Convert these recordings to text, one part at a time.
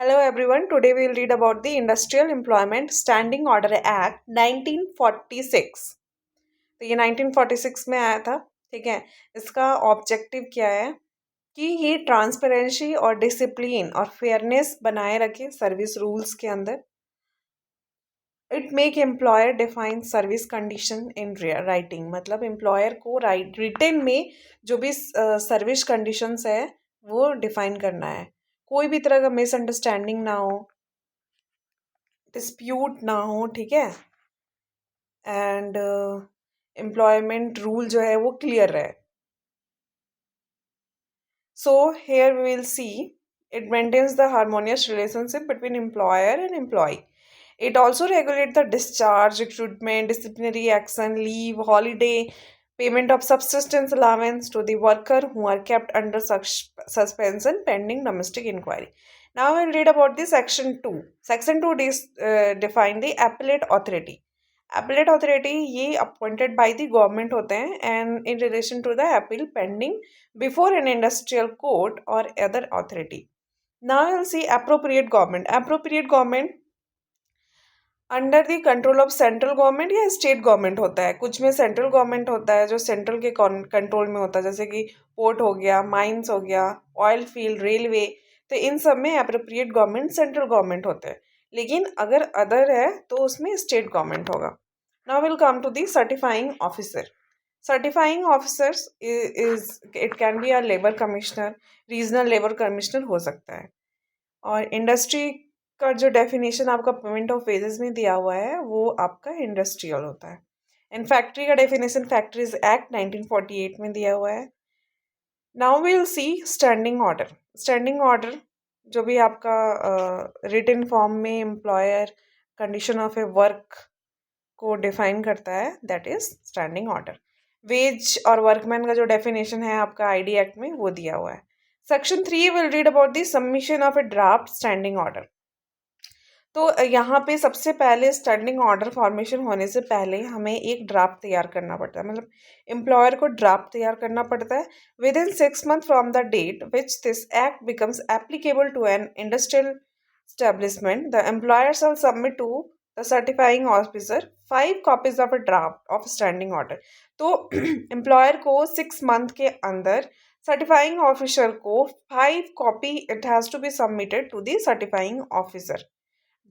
Hello everyone. Today we will read about the Industrial Employment Standing Order Act 1946. तो ये 1946 में आया था. ठीक है. इसका ऑब्जेक्टिव क्या है कि ये ट्रांसपेरेंसी और डिसिप्लिन और फेयरनेस बनाए रखे सर्विस रूल्स के अंदर. It make employer define service condition in writing. मतलब एम्प्लॉयर को रिटन में जो भी सर्विस कंडीशंस है वो डिफाइन करना है. कोई भी तरह का मिसअंडरस्टैंडिंग ना हो, डिस्प्यूट ना हो. ठीक है. एंड एम्प्लॉयमेंट रूल जो है वो क्लियर रहे. So here we will see it maintains the harmonious relationship between employer and employee. It also regulates the discharge, recruitment, disciplinary action, leave, holiday, payment of subsistence allowance to the worker who are kept under suspension pending domestic inquiry. Now we'll read about the section 2. Section 2 define the appellate authority. Appellate authority ये appointed by the government होते हैं and in relation to the appeal pending before an industrial court or other authority. Now you'll see appropriate government. Appropriate government under the control of central government या state government होता है. कुछ में central government होता है जो central के control में होता है, जैसे कि पोर्ट हो गया, माइंस हो गया, ऑयल फील्ड, रेलवे. तो इन सब में अप्रोप्रिएट गवर्नमेंट सेंट्रल गवर्नमेंट होते हैं. लेकिन अगर अदर है तो उसमें स्टेट गवर्नमेंट होगा. Now will come to the certifying officer. Certifying officers is it can be a labour commissioner, regional labour commissioner हो सकता है. और इंडस्ट्री का जो डेफिनेशन आपका पेमेंट ऑफ वेजेस में दिया हुआ है वो आपका इंडस्ट्रियल होता है. एंड फैक्ट्री का डेफिनेशन फैक्ट्रीज एक्ट 1948 में दिया हुआ है. Now will see standing order. Standing order जो भी आपका रिटन फॉर्म में employer condition of a work को डिफाइन करता है, that is standing order. Wage और वर्कमैन का जो डेफिनेशन है आपका आईडी एक्ट में वो दिया हुआ है. Section 3 will read about the submission of a draft standing order. तो यहाँ पे सबसे पहले स्टैंडिंग ऑर्डर फॉर्मेशन होने से पहले हमें एक ड्राफ्ट तैयार करना पड़ता है. मतलब एम्प्लॉयर को ड्राफ्ट तैयार करना पड़ता है. Within 6 months from the date which this act becomes applicable to an industrial establishment, the employer shall submit to the certifying officer 5 copies of a draft of standing order. तो employer को 6 month के अंदर certifying officer को 5 copy it has to be submitted to the certifying officer.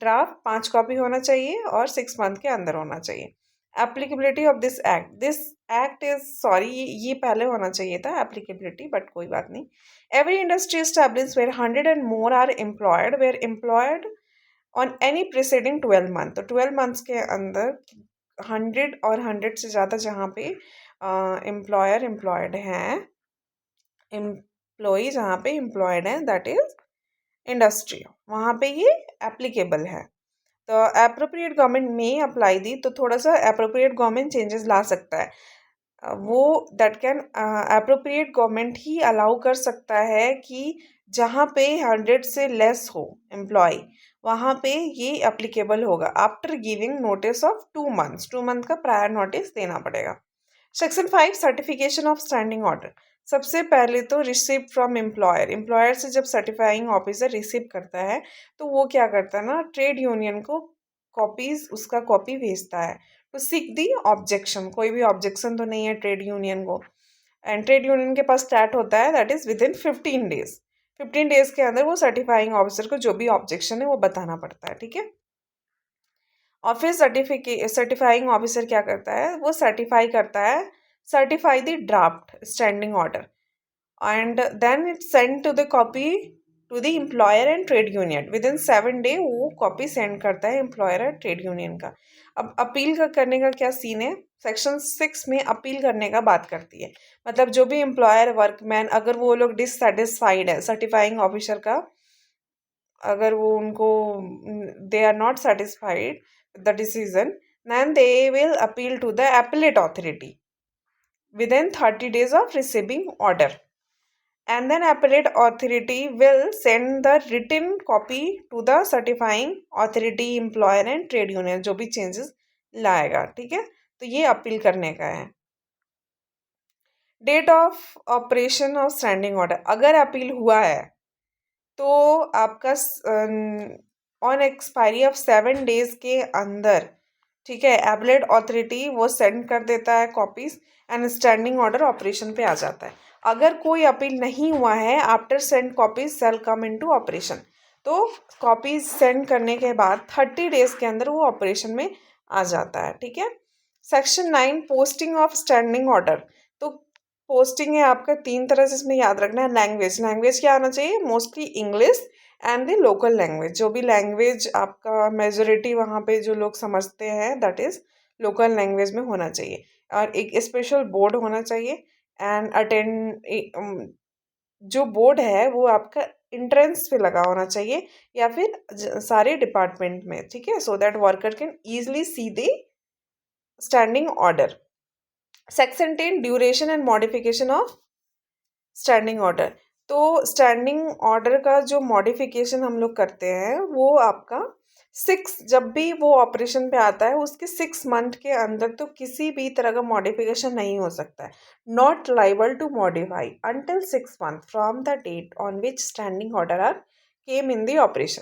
Draft 5 copy होना चाहिए और 6 month के अंदर होना चाहिए. Applicability of this act is sorry ये पहले होना चाहिए था एप्लीकेबिलिटी, बट कोई बात नहीं. Every industry establish where 100 and more are employed where employed on any preceding 12 month. तो 12 months के अंदर 100 और 100 से ज़्यादा जहाँ पे एम्प्लॉयर एम्प्लॉयड हैं, एम्प्लॉई जहाँ पे एम्प्लॉयड हैं, दैट इज इंडस्ट्री, वहाँ पे ये एप्लीकेबल है. तो अप्रोप्रिएट गवर्नमेंट में अप्लाई दी तो थोड़ा सा अप्रोप्रिएट गवर्नमेंट चेंजेस ला सकता है. वो that can appropriate government he allow कर सकता है कि जहाँ पे 100 से लेस हो एम्प्लॉय वहाँ पे ये एप्लीकेबल होगा after giving notice of 2 months. 2 month का प्रायर नोटिस देना पड़ेगा. Section 5 certification of standing order. सबसे पहले तो रिसीव फ्रॉम एम्प्लॉयर. एम्प्लॉयर से जब सर्टिफाइंग ऑफिसर रिसीव करता है तो वो क्या करता है ना, ट्रेड यूनियन को कॉपीज उसका कॉपी भेजता है तो सीक दी ऑब्जेक्शन. कोई भी ऑब्जेक्शन तो नहीं है ट्रेड यूनियन को. एंड ट्रेड यूनियन के पास स्टार्ट होता है that is with in 15 days. 15 days के अंदर वो सर्टिफाइंग ऑफिसर को जो भी ऑब्जेक्शन है वो बताना पड़ता है. ठीक है. ऑफिस सर्टिफाइंग ऑफिसर क्या करता है, वो सर्टिफाई करता है, certify the draft standing order and then it send to the copy to the employer and trade union. Within 7 day वो कॉपी सेंड करता है एम्प्लॉयर और ट्रेड यूनियन का. अब अपील का करने का क्या सीन है, सेक्शन 6 में अपील करने का बात करती है. मतलब जो भी एम्प्लॉयर वर्कमैन अगर वो लोग डिससेटिस्फाइड है सर्टिफाइंग ऑफिसर का, अगर वो उनको they are not satisfied the decision, then they will appeal to the appellate authority within 30 days of receiving order, and then appellate authority will send the written copy to the certifying authority, employer and trade union जो भी changes लाएगा. ठीक है. तो ये appeal करने का है. Date of operation of standing order. अगर अपील हुआ है तो आपका ऑन एक्सपायरी ऑफ 7 डेज के अंदर, ठीक है, एपलेट ऑथोरिटी वो सेंड कर देता है copies and standing order operation पे आ जाता है। अगर कोई अपील नहीं हुआ है, after send copies shall come into operation. तो कॉपीज सेंड करने के बाद 30 डेज के अंदर वो ऑपरेशन में आ जाता है, ठीक है। Section 9, posting of standing order. तो पोस्टिंग है आपका 3 तरह से इसमें याद रखना है। लैंग्वेज, लैंग्वेज क्या आना चाहिए, mostly English and the local language. जो भी लैंग्वेज आपका मेजोरिटी वहाँ पे जो लोग समझते हैं, दैट इज़ लोकल लैंग्वेज में होना चाहिए। और एक स्पेशल बोर्ड होना चाहिए एंड जो बोर्ड है वो आपका इंट्रेंस पे लगा होना चाहिए या फिर सारे डिपार्टमेंट में, ठीक है, so that worker can easily see the standing order. Section 10, duration and modification of standing order. तो स्टैंडिंग ऑर्डर का जो मॉडिफिकेशन हम लोग करते हैं वो आपका 6, जब भी वो ऑपरेशन पे आता है उसके 6 मंथ के अंदर तो किसी भी तरह का मॉडिफिकेशन नहीं हो सकता है। Not liable to modify until 6 month from the date on which standing order are came in the operation.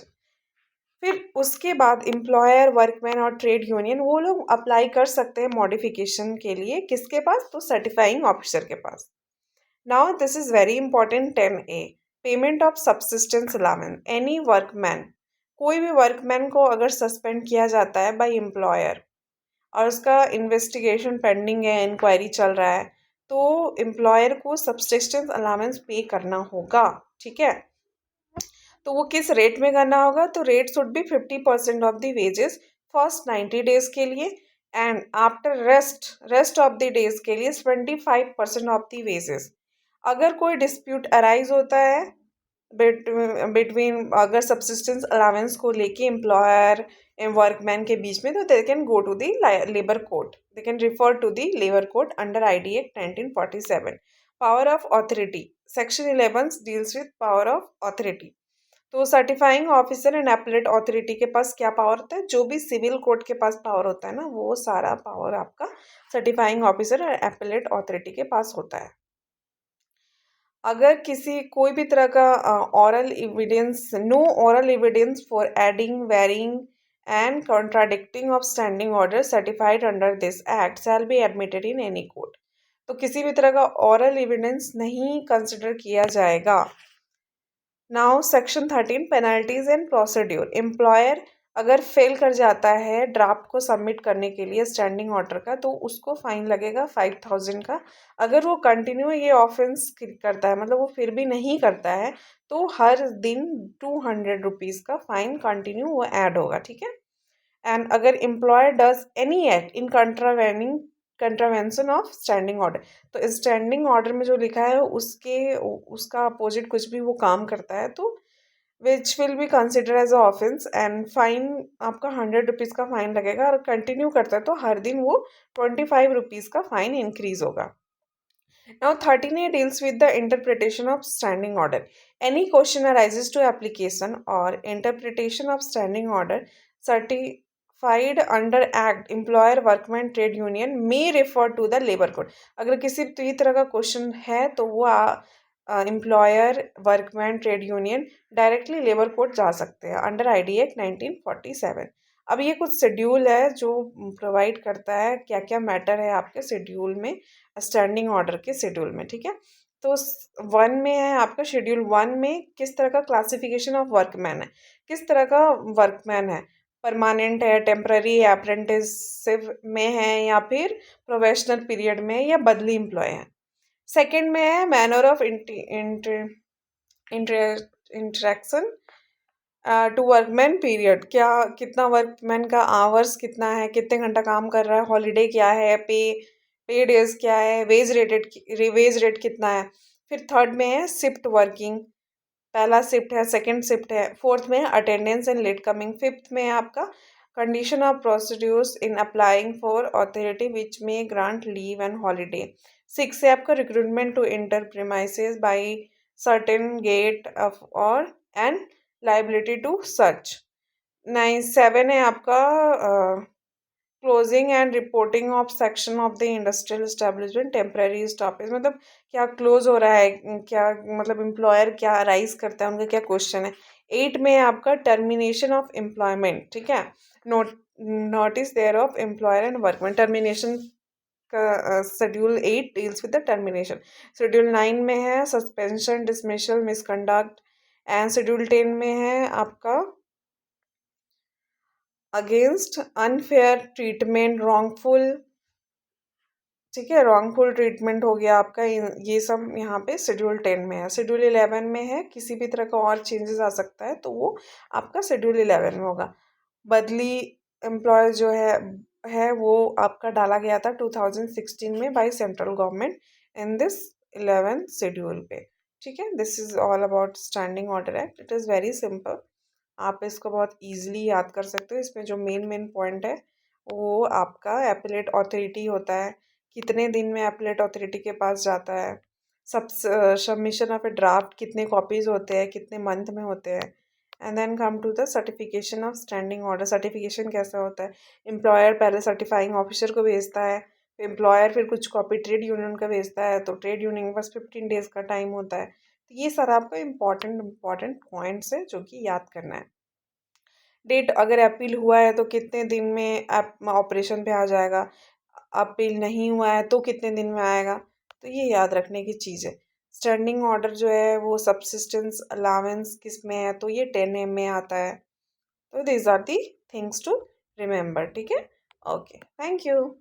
फिर उसके बाद एम्प्लॉयर, वर्कमैन और ट्रेड यूनियन वो लोग अप्लाई कर सकते हैं मॉडिफिकेशन के लिए, किसके पास, तो सर्टिफाइंग ऑफिसर के पास। Now this is very important 10A, payment of subsistence allowance. Any workman, कोई भी वर्कमैन को अगर सस्पेंड किया जाता है बाय एम्प्लॉयर और उसका इन्वेस्टिगेशन पेंडिंग है, इंक्वायरी चल रहा है, तो एम्प्लॉयर को सब्सिस्टेंस अलाउंस पे करना होगा, ठीक है। तो वो किस रेट में करना होगा, तो rate should be 50% of the wages first 90 days के लिए and after rest of the days के लिए 25% ऑफ द वेजेस। अगर कोई डिस्प्यूट अराइज होता है बिटवीन अगर सब्सिस्टेंस अलाउंस को लेके एम्प्लॉयर एंड वर्कमैन के बीच में, तो they can go to the labour court, they can refer to the labour court under ID act 1947। Power of authority, section 11 deals with power of authority. तो certifying officer and appellate authority के पास क्या power होता है, जो भी civil court के पास power होता है ना, वो सारा पावर आपका सर्टिफाइंग ऑफिसर और एपलेट अथॉरिटी के पास होता है। अगर किसी कोई भी तरह का oral evidence, no oral evidence for adding, varying and contradicting of standing order certified under this act shall be admitted in any court. तो किसी भी तरह का ऑरल एविडेंस नहीं कंसिडर किया जाएगा। Now section 13, penalties and procedure. Employer अगर fail कर जाता है ड्राफ्ट को सबमिट करने के लिए स्टैंडिंग ऑर्डर का, तो उसको फाइन लगेगा 5000 का। अगर वो कंटिन्यू ये ऑफेंस करता है, मतलब वो फिर भी नहीं करता है, तो हर दिन 200 रुपीज़ का फाइन कंटिन्यू वो ऐड होगा, ठीक है। एंड अगर employer does any act in contravention of standing order, तो स्टैंडिंग ऑर्डर में जो लिखा है उसका अपोजिट कुछ भी वो काम करता है, तो which will be consider as a offence and fine आपका 100 रुपीज़ का फाइन लगेगा। और कंटिन्यू करता है तो हर दिन वो 25 रुपीज़ का फाइन इंक्रीज होगा। Now 13A deals with the interpretation of standing order. Any question arises to application or interpretation of standing order certified under Act, employer, workman, trade union may refer to the labor court. अगर किसी भी तरह का question है तो वो employer, workman, trade union directly labour court जा सकते हैं अंडर आईडी एक्ट 1947। अब ये कुछ शेड्यूल है जो प्रोवाइड करता है क्या क्या मैटर है आपके शेड्यूल में, स्टैंडिंग ऑर्डर के शेड्यूल में, ठीक है। तो 1 में है आपका, शेड्यूल 1 में किस तरह का क्लासिफिकेशन ऑफ वर्कमैन है, किस तरह का वर्कमैन है, परमानेंट है, टेम्पररी है, अप्रेंटिसशिप में है या फिर प्रोफेशनल पीरियड में या बदली एम्प्लॉय है। सेकंड में है manner of interaction to workman period, क्या कितना वर्कमैन का आवर्स कितना है, कितने घंटा काम कर रहा है, हॉलीडे क्या है, पे डेज क्या है, वेज रेट कितना है। फिर थर्ड में है शिफ्ट वर्किंग, पहला शिफ्ट है, सेकंड शिफ्ट है। फोर्थ में है attendance and late coming. Fifth में है आपका condition of procedures in applying for authority which में grant leave and holiday. Six है आपका recruitment to inter premises by certain gate of और एंड लाइबिलिटी टू सर्च। 9 7 है आपका closing and reporting of section of the industrial establishment temporary stoppage, मतलब क्या close हो रहा है, क्या मतलब एम्प्लॉयर क्या राइज करता है, उनका क्या क्वेश्चन है। 8 में है आपका टर्मिनेशन ऑफ एम्प्लॉयमेंट, ठीक है। Note notice there of employer and workman, termination का schedule 8 deals with the termination. Schedule 9 में है suspension dismissal misconduct, and schedule 10 में है आपका अगेंस्ट अनफेयर ट्रीटमेंट रॉन्गफुल, ठीक है, रॉन्गफुल ट्रीटमेंट हो गया आपका। ये सब यहाँ पे शेड्यूल 10 में है। शेड्यूल 11 में है किसी भी तरह का और चेंजेस आ सकता है तो वो आपका शेड्यूल 11 में होगा। बदली एम्प्लॉय जो है वो आपका डाला गया था 2016 में by central government in this 11 schedule पे, ठीक है। This is all about standing order act. It is very simple, आप इसको बहुत इजीली याद कर सकते हो। इसमें जो मेन मेन पॉइंट है वो आपका एपलेट अथॉरिटी होता है, कितने दिन में एपलेट अथॉरिटी के पास जाता है, सब सबमिशन ऑफ ए ड्राफ्ट कितने कॉपीज होते हैं, कितने मंथ में होते हैं, and then come to the certification of standing order. Certification कैसा होता है, एम्प्लॉयर पहले सर्टिफाइंग ऑफिसर को भेजता है, एम्प्लॉयर फिर कुछ कॉपी ट्रेड यूनियन का भेजता है, तो ट्रेड यूनियन के पास 15 डेज का टाइम होता है। तो ये सारा आपका इम्पॉर्टेंट पॉइंट्स है जो कि याद करना है। डेट, अगर अपील हुआ है तो कितने दिन में ऑपरेशन पे आ जाएगा, अपील नहीं हुआ है तो कितने दिन में आएगा, तो ये याद रखने की चीज़ है। स्टैंडिंग ऑर्डर जो है वो सब्सिस्टेंस अलावेंस किस में है, तो ये 10M में आता है। तो these are the things to remember, ठीक है। Okay, thank you.